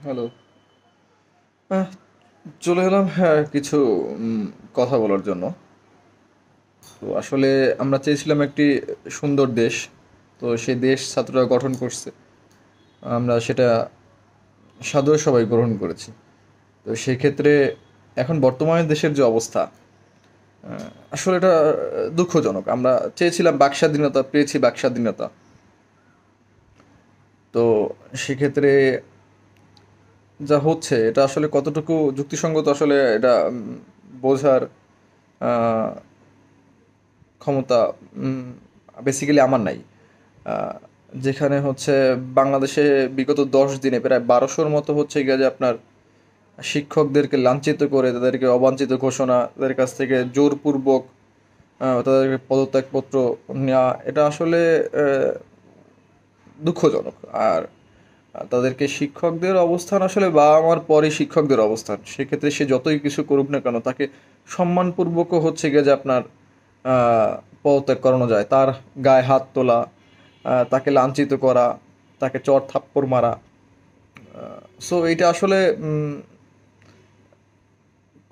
Hello. আহ, চলে এলাম, হ্যাঁ, কিছু উম, কথা বলার জন্য। তো আসলে আমরা চেয়েছিলাম একটি সুন্দর দেশ। তো সেই দেশ ছাত্ররা গঠন করছে, আমরা সেটা সাদরে সবাই গ্রহণ করেছি। তো সেক্ষেত্রে এখন বর্তমানে দেশের যে অবস্থা, আসলে এটা দুঃখজনক। আমরা চেয়েছিলাম বাক স্বাধীনতা, পেয়েছি বাক স্বাধীনতা। তো সেক্ষেত্রে যা হচ্ছে এটা আসলে কতটুকু যুক্তিসঙ্গত, আসলে এটা বোঝার আহ, ক্ষমতা বেসিক্যালি আমার নাই। আহ, যেখানে হচ্ছে বাংলাদেশে বিগত 10 দিনে প্রায় 1200-র মতো হচ্ছে গিয়ে যে আপনার শিক্ষকদেরকে লাঞ্ছিত করে তাদেরকে অবাঞ্ছিত ঘোষণা, তাদের কাছ থেকে জোরপূর্বক তাদেরকে পদত্যাগপত্র নেওয়া, এটা আসলে দুঃখজনক। আর তাদেরকে শিক্ষকদের অবস্থান আসলে বাবা মার পরে শিক্ষকদের অবস্থান, সেক্ষেত্রে সে যতই কিছু করুক না কেন তাকে সম্মানপূর্বকও হচ্ছে গিয়ে যে আপনার আহ, পদত্যাগ করানো যায়। তার গায়ে হাত তোলা, তাকে লাঞ্ছিত করা, তাকে চর থাপ্পড় মারা, সো এইটা আসলে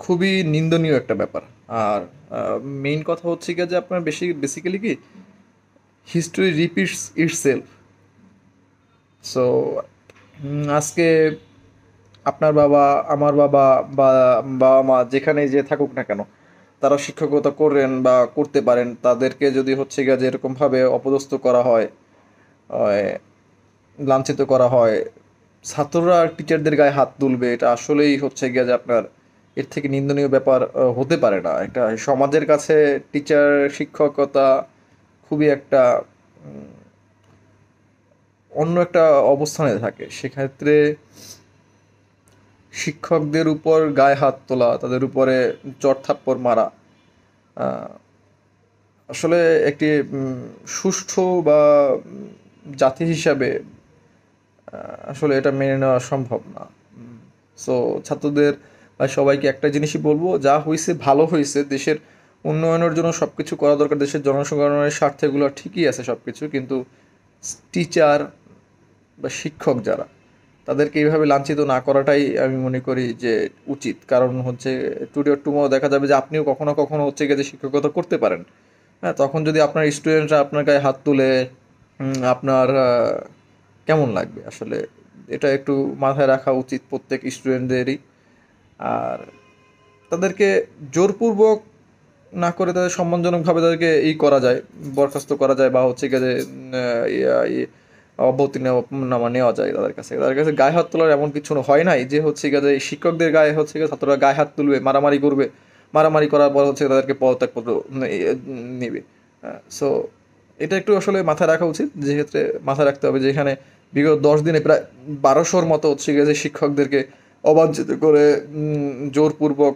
খুবই নিন্দনীয় একটা ব্যাপার। আর মেইন কথা হচ্ছে গিয়ে যে আপনার বেসিক্যালি কি, হিস্ট্রি রিপিটস ইটসেলফ। সো আজকে আপনার বাবা, আমার বাবা, বা বাবা মা যেখানে যে থাকুক না কেন, তারা শিক্ষকতা করেন বা করতে পারেন, তাদেরকে যদি হচ্ছে গিয়ে যে এরকমভাবে অপদস্থ করা হয়, হয়, লাঞ্ছিত করা হয়, ছাত্ররা টিচারদের গায়ে হাত তুলবে, এটা আসলেই হচ্ছে গিয়ে যে আপনার এর থেকে নিন্দনীয় ব্যাপার হতে পারে না। একটা সমাজের কাছে টিচার শিক্ষকতা খুবই একটা অন্য একটা অবস্থানে থাকে। সেক্ষেত্রে শিক্ষকদের উপর গায়ে হাত তোলা, তাদের উপরে চড়-থাপ্পড় মারা আহ, আসলে একটি সুষ্ঠু বা জাতি হিসাবে আসলে এটা মেনে নেওয়া সম্ভব না। সো ছাত্রদের বা সবাইকে একটা জিনিসই বলবো, যা হয়েছে ভালো হয়েছে। দেশের উন্নয়নের জন্য সব কিছু করা দরকার, দেশের জনসাধারণের স্বার্থে এগুলো ঠিকই আছে সব কিছু, কিন্তু টিচার বা শিক্ষক যারা, তাদেরকে এইভাবে লাঞ্ছিত না করাটাই আমি মনে করি যে উচিত। কারণ হচ্ছে টুডে অর টুমরো দেখা যাবে যে আপনিও কখনো কখনো হচ্ছে গিয়ে যে শিক্ষকতা করতে পারেন। হ্যাঁ, তখন যদি আপনার স্টুডেন্টরা আপনার গায়ে হাত তুলে, আপনার কেমন লাগবে আসলে? এটা একটু মাথায় রাখা উচিত প্রত্যেক স্টুডেন্টদেরই। আর তাদেরকে জোরপূর্বক না করে তাদের সম্মানজনকভাবে তাদেরকে করা যায়, বরখাস্ত করা যায়, বা হচ্ছে গিয়ে যে অব্যাহতি নামা নেওয়া যায় তাদের কাছে। তাদের কাছে গায়ে হাত তোলার এমন কিছু হয় নাই যে হচ্ছে গিয়ে যে শিক্ষকদের গায়ে হচ্ছে গিয়ে ছাত্ররা গায়ে হাত তুলবে, মারামারি করবে, মারামারি করার পর হচ্ছে তাদেরকে পদত্যাগপত্র নেবে। সো এটা একটু আসলে মাথায় রাখা উচিত। যেক্ষেত্রে মাথায় রাখতে হবে যে এখানে বিগত 10 দিনে প্রায় 1200-র মতো হচ্ছে গিয়ে যে শিক্ষকদেরকে অবাঞ্ছিত করে জোরপূর্বক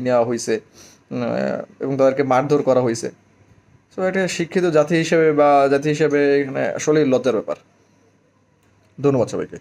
নেওয়া হয়েছে, এবং তাদেরকে মারধর করা হয়েছে। সো এটা শিক্ষিত জাতি হিসেবে বা জাতি হিসেবে এখানে আসলেই লজ্জার ব্যাপার। ধন্যবাদ সবাইকে।